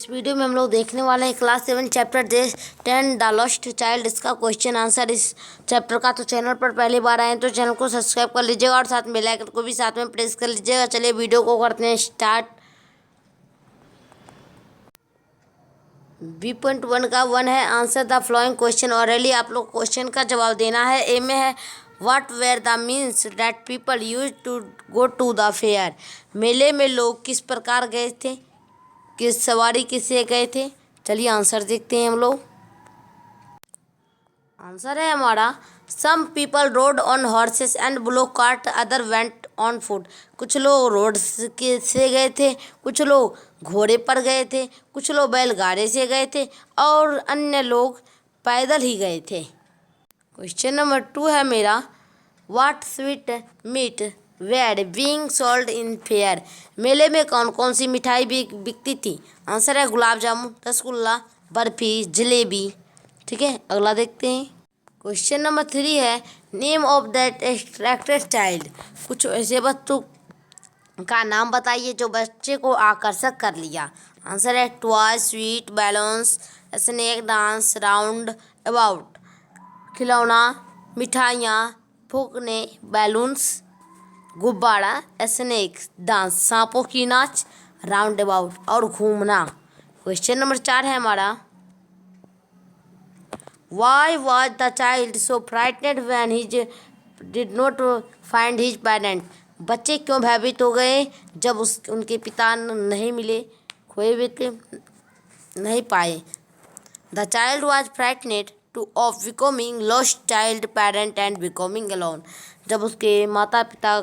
इस वीडियो में हम लोग देखने वाले हैं class 7 chapter 10 the lost child. इसका क्वेश्चन आंसर इस चैप्टर का। तो चैनल पर पहली बार आए हैं तो चैनल को सब्सक्राइब कर लीजिएगा और साथ में बेल आइकन को भी साथ में प्रेस कर लीजिएगा। चलिए वीडियो को करते हैं स्टार्ट। B.1 का 1 है answer the flowing question hourly. आप लोग क्वेश्चन का जवाब देना है। ए में है what were the means that people use to go to the fair. मेले में लोग किस प्रकार गए थे, किस सवारी किससे गए थे। चलिए आंसर देखते हैं हम लोग। आंसर है हमारा some people rode on horses and bullock cart other went on foot. कुछ लोग रोड के से गए थे, कुछ लोग घोड़े पर गए थे, कुछ लोग बैलगाड़ी से गए थे और अन्य लोग पैदल ही गए थे। क्वेश्चन नंबर 2 है मेरा what sweet meat were being sold in fair. मेले में कौन कौन सी मिठाई बिकती थी। आंसर है गुलाब जामुन, रसगुल्ला, बर्फी, जलेबी। ठीक है, अगला देखते हैं। क्वेश्चन नंबर 3 है name of that attracted child. कुछ ऐसे बच्चों का नाम बताइए जो बच्चे को आकर्षक कर लिया। आंसर है toy, sweet, balloons, snake, dance, round about. खिलौना, मिठाइयाँ, फूकने, बैलून्स, गुब्बारा, स्नेक, डांस, सांपों की नाच, राउंड अबाउट और घूमना। क्वेश्चन नंबर 4 है हमारा Why was the child so frightened when he did not find his parent? बच्चे क्यों भयभीत हो गए जब उनके पिता नहीं मिले, खोए हुए थे, नहीं पाए। The child was frightened of becoming lost child parent and becoming alone. जब उसके माता पिता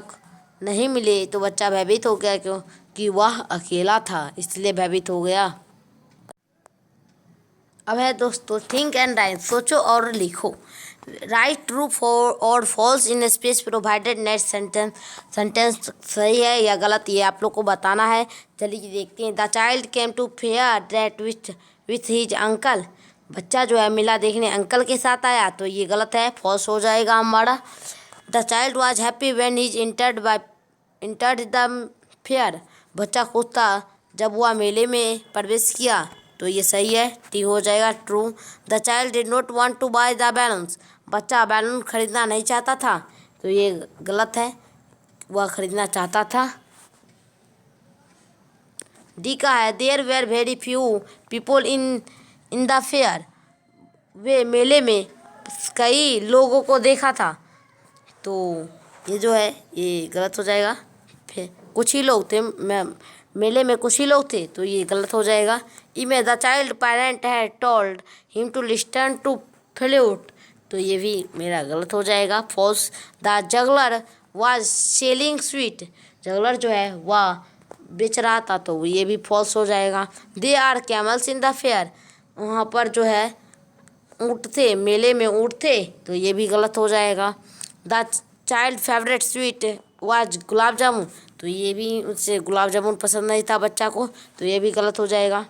नहीं मिले तो बच्चा भयभीत हो गया क्योंकि वह अकेला था, इसलिए भयभीत हो गया। अब है दोस्तों थिंक एंड राइट, सोचो और लिखो। राइट ट्रू और falls in space provided next sentence सही है या गलत, ये आप लोग को बताना है। चलिए देखते हैं। The child came to fair that with his uncle. बच्चा जो है मेला देखने अंकल के साथ आया, तो ये गलत है, फॉल्स हो जाएगा हमारा। The child was happy when his entered the fair. बच्चा खुश था जब वह मेले में प्रवेश किया, तो ये सही है, टी हो जाएगा true. The child did not want to buy the balloons. बच्चा बैलून खरीदना नहीं चाहता था, तो ये गलत है, वह खरीदना चाहता था। डी का है there were very few people in the fair. वे मेले में कई लोगों को देखा था, तो ये जो है ये गलत हो जाएगा। फिर कुछ ही लोग थे, मेले में कुछ ही लोग थे, तो ये गलत हो जाएगा। ई में द चाइल्ड पेरेंट है told him to listen to flute, तो ये भी मेरा गलत हो जाएगा, false. The juggler was selling sweet. Juggler जो है वह बेच रहा था, तो ये भी फॉल्स हो जाएगा। They are camels in the fair. वहाँ पर जो है ऊँट थे, मेले में ऊँट थे, तो ये भी गलत हो जाएगा। The child favourite sweet was gulab jamun, तो ये भी उससे गुलाब जामुन पसंद नहीं था बच्चा को, तो ये भी गलत हो जाएगा।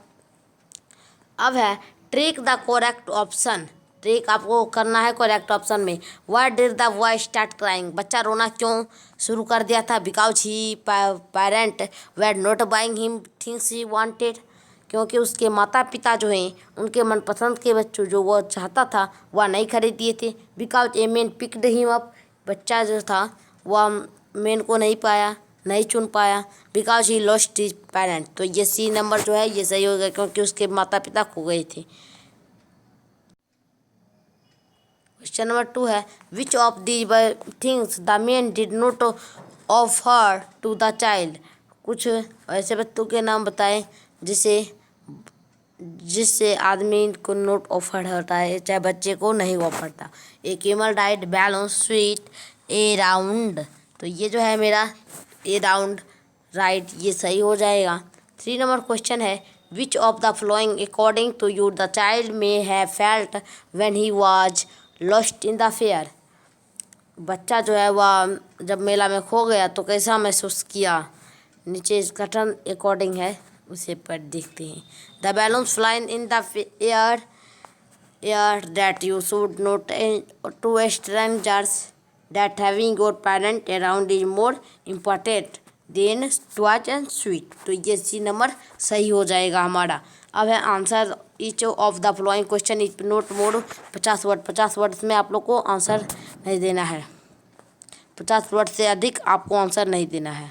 अब है trick the correct option. Trick आपको करना है करेक्ट ऑप्शन में। Why did the boy start crying. बच्चा रोना क्यों शुरू कर दिया था। Because he parent were not buying him things he wanted. क्योंकि उसके माता पिता जो हैं उनके मनपसंद के बच्चों जो वो चाहता था वह नहीं खरीद दिए थे। Because a man picked him up. बच्चा जो था वह मैन को नहीं पाया, नहीं चुन पाया। Because he lost his parent, तो ये सी नंबर जो है ये सही हो गया क्योंकि उसके माता पिता खो गए थे। क्वेश्चन नंबर 2 है which of the things the man did not offer to the child. कुछ ऐसे बच्चों के नाम बताएं जिससे आदमी को नोट ऑफर होता है, चाहे बच्चे को नहीं ऑफर था। ए camel died, balloon, sweet, A round, तो ये जो है मेरा ए राउंड राइट, ये सही हो जाएगा। 3 नंबर क्वेश्चन है which of the following according to you the child may have felt when he was lost in the fair. बच्चा जो है वह जब मेला में खो गया तो कैसा महसूस किया। नीचे कथन अकॉर्डिंग है, उसे पर देखते हैं। The balloons flying in the air that you should note to strangers that having your parent around is more important than toys and sweet. तो ये सी नंबर सही हो जाएगा हमारा। अब है answer each of the following question is note mode 50 word. 50 word में आप लोग को आंसर नहीं देना है, 50 वर्ड से अधिक आपको आंसर नहीं देना है।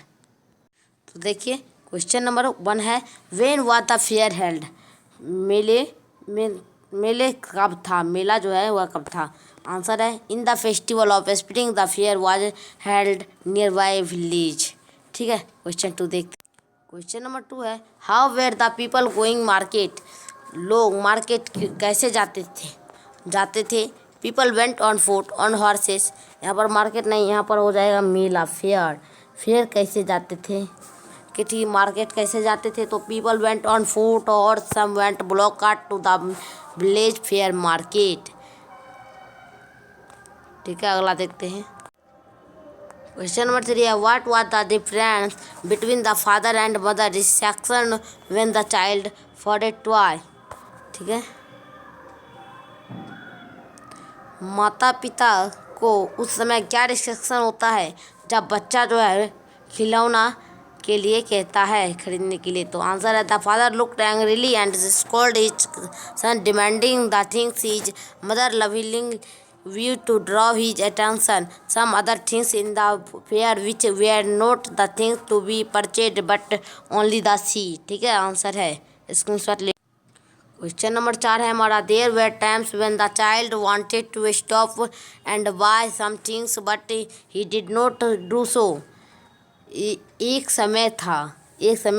तो देखिए क्वेश्चन नंबर 1 है, when was the fair held. मेले कब था, मेला जो है वह कब था। आंसर है in the festival of spring the fair was held near by village. ठीक है, क्वेश्चन 2 देखते। क्वेश्चन नंबर 2 है, how where the people going market. लोग मार्केट कैसे जाते थे। People went on foot on horses. यहाँ पर मार्केट नहीं, यहाँ पर हो जाएगा मेला, फेयर। फेयर कैसे जाते थे कि ठीक मार्केट कैसे जाते थे, तो पीपल वेंट ऑन फुट और some went bullock cart to the village fair market. ठीक है, अगला देखते हैं। क्वेश्चन नंबर 3 है, what was the difference between the father and mother reaction when the child for a toy. ठीक है, माता पिता को उस समय क्या रिस्ट्रिक्शन होता है जब बच्चा जो है खिलौना के लिए कहता है खरीदने के लिए। तो आंसर है the father looked angrily and scolded his son demanding the things his mother loving view to draw his attention some other things in the fair which were not the things to be purchased but only the see. ठीक है, answer है screenshot ले। Question number 4 है हमारा, there were times when the child wanted to stop and buy some things but he did not do so. एक समय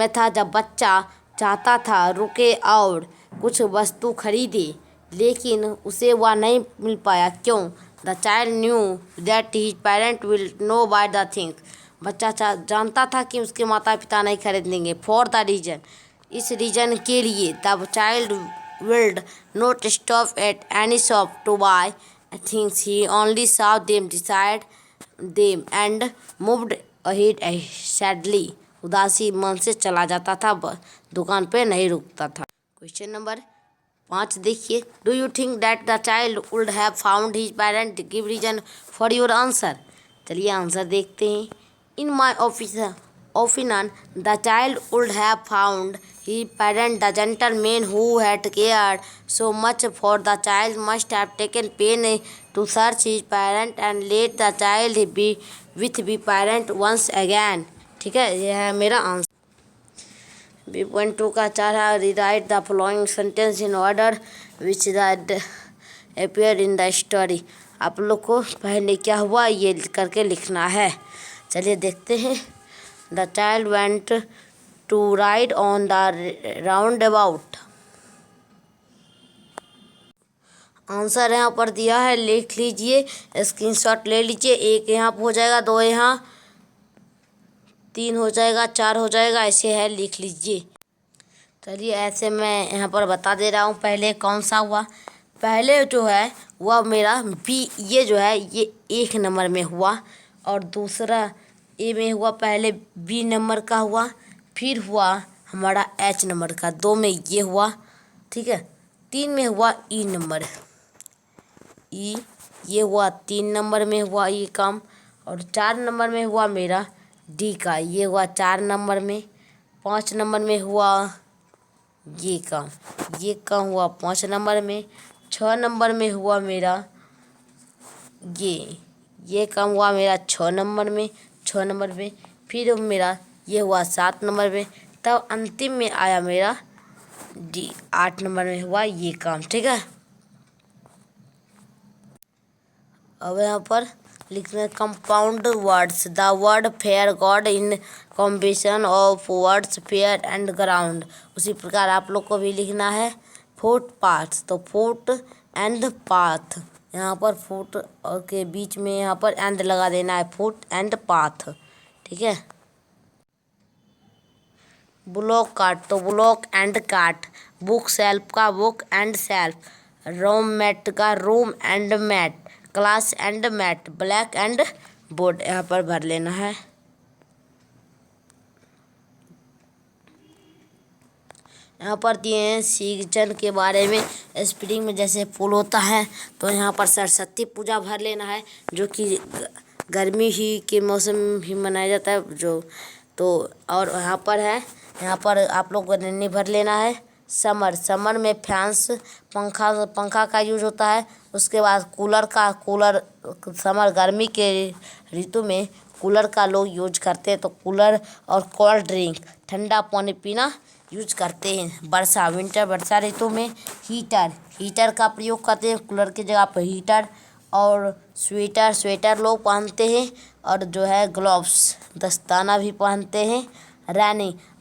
था जब बच्चा चाहता था रुके और कुछ वस्तु खरीदे, लेकिन उसे वह नहीं मिल पाया। क्यों? The child knew that his parent will no buy the things. बच्चा जानता था कि उसके माता पिता नहीं खरीद देंगे। फॉर द रीजन, इस रीजन के लिए the child would not stop at any shop to buy things, he only saw them, decide them and moved ahead sadly. उदासी मन से चला जाता था, दुकान पे नहीं रुकता था। क्वेश्चन नंबर 5 देखिए, do you think that the child would have found his parent, give reason for your answer. चलिए आंसर देखते हैं। In my opinion the child would have found his parent, the gentleman who had cared so much for the child, must have taken pain to search his parent and let the child be with the parent once again। ठीक है, यह है मेरा answer. B.2 का 4 है, rewrite the following sentence in order which that appear in the story। आप लोग को पहले क्या हुआ ये करके लिखना है। चलिए देखते हैं। The child went to ride on the roundabout। Answer यहाँ पर दिया है, लिख लीजिए, स्क्रीनशॉट ले लीजिए। 1 यहाँ पर हो जाएगा, 2 यहाँ, 3 हो जाएगा, 4 हो जाएगा, ऐसे है, लिख लीजिए। चलिए ऐसे मैं यहाँ पर बता दे रहा हूँ। पहले कौन सा हुआ, पहले जो है वह मेरा बी, ये जो है ये 1 नंबर में हुआ, और दूसरा ए में हुआ, पहले बी नंबर का हुआ, फिर हुआ हमारा एच नंबर का, 2 में ये हुआ। ठीक है, 3 में हुआ ई नंबर, ई ये हुआ 3 नंबर में हुआ ये काम, और 4 नंबर में हुआ मेरा डी का, ये हुआ 4 नंबर में। 5 नंबर में हुआ ये काम हुआ 5 नंबर में। 6 नंबर में हुआ मेरा ये काम हुआ मेरा 6 नंबर में, 6 नंबर में। फिर मेरा ये हुआ 7 नंबर में, तब अंतिम में आया मेरा डी, 8 नंबर में हुआ ये काम। ठीक है, अब यहाँ पर लिखना compound words. The word fair God in combination of words fair and ground. उसी प्रकार आप लोग को भी लिखना है फुट पाथ, तो फुट एंड पाथ, यहाँ पर फुट के बीच में यहाँ पर एंड लगा देना है, फुट एंड पाथ। ठीक है, ब्लॉक कार्ट, तो bullock and cart. Book shelf का book and shelf. Room mate का room and mate. Class and mate. Black and board, यहाँ पर भर लेना है। यहाँ पर दिए हैं सीजन के बारे में। स्प्रिंग में जैसे फूल होता है, तो यहाँ पर सरस्वती पूजा भर लेना है, जो कि गर्मी ही के मौसम ही मनाया जाता है, जो तो और यहाँ पर आप लोग को निर्भर लेना है समर में फैंस पंखा का यूज होता है। उसके बाद कूलर समर गर्मी के ऋतु में कूलर का लोग यूज करते हैं, तो कूलर और कोल्ड ड्रिंक ठंडा पानी पीना यूज करते हैं। वर्षा ऋतु में हीटर का प्रयोग करते हैं, कूलर की जगह पर हीटर। और स्वेटर लोग पहनते हैं, और जो है ग्लव्स दस्ताना भी पहनते हैं।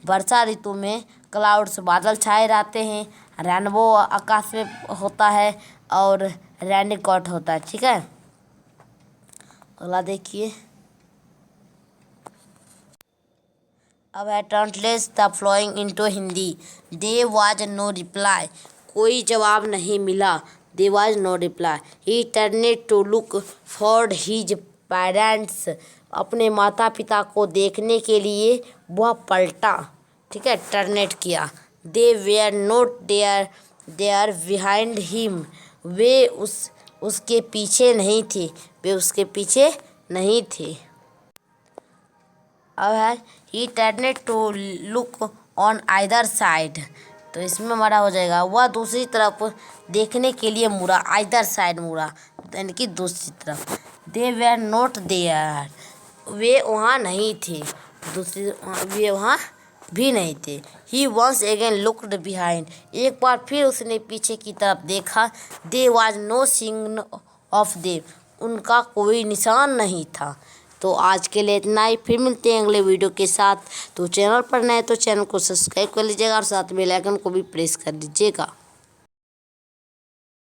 वर्षा ऋतु में क्लाउड्स बादल छाए रहते हैं, रेनबो आकाश में होता है और रेनकोट होता है। ठीक है, अगला देखिए। अब है translate the following into Hindi. There was no reply, कोई जवाब नहीं मिला। There was no reply. He turned to look for his parents, अपने माता पिता को देखने के लिए वह पलटा। ठीक है, टर्नेट किया। They were not there behind him, वे उसके पीछे नहीं थे। अब है he turned to look on either side, तो इसमें हमारा हो जाएगा वह दूसरी तरफ देखने के लिए मुड़ा। आइदर साइड मुड़ा यानी कि दूसरी तरफ। दे वेयर नॉट देयर, वे वहाँ नहीं थे। वे वहाँ भी नहीं थे। He once again looked behind, एक बार फिर उसने पीछे की तरफ देखा। There was no sign of them, उनका कोई निशान नहीं था। तो आज के लिए इतना ही, फिर मिलते हैं अगले वीडियो के साथ। तो चैनल पर नए तो चैनल को सब्सक्राइब कर लीजिएगा और साथ में बेल आइकन को भी प्रेस कर दीजिएगा।